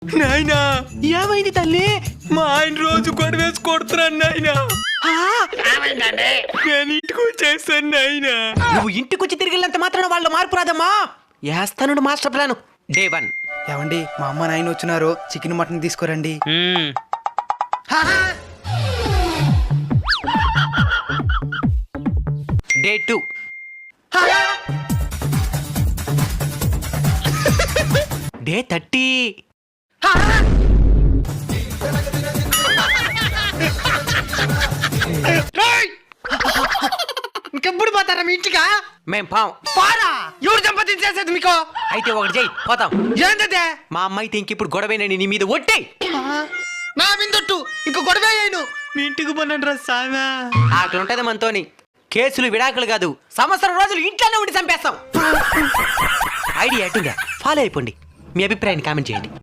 నాయనా ఏమైంది తల్లి? మా ఆయన రోజు గొడవేసి కొడుతున్నాను నాయనా. నేను ఇంటికి వచ్చేస్తాను నాయనా. నువ్వు ఇంటికొచ్చి తిరిగినంత మాత్రాన వాళ్ళ మార్పు రాదమ్మా. వేస్తాను మాస్టర్ ప్లాన్. డే 1. ఏమండి మా అమ్మ నాయన వచ్చినారు, చికెన్ మటన్ తీసుకురండి. డే 2. డే 30. ఇంకెప్పుడు పోతారా మీ ఇంటికా? మేం పాం. పారా ఎవరు సంపాదించేసేది మీకు? అయితే ఒకటి చెయ్యి, పోతాం. ఏంటదే? మా అమ్మాయితే ఇంకిప్పుడు గొడవేనని నీ మీద ఒట్టే. నా మిందొట్టు ఇంకో గొడవ అయ్యాను. మీ ఇంటికి పోనండి రా సామా. అట్లుంటది మనతోని. కేసులు విడాకులు కాదు, సంవత్సరం రోజులు ఇంట్లోనే ఉండి చంపేస్తాం. ఐడియా ఎటుందా? ఫాలో అయిపోండి. మీ అభిప్రాయాన్ని కామెంట్ చేయండి.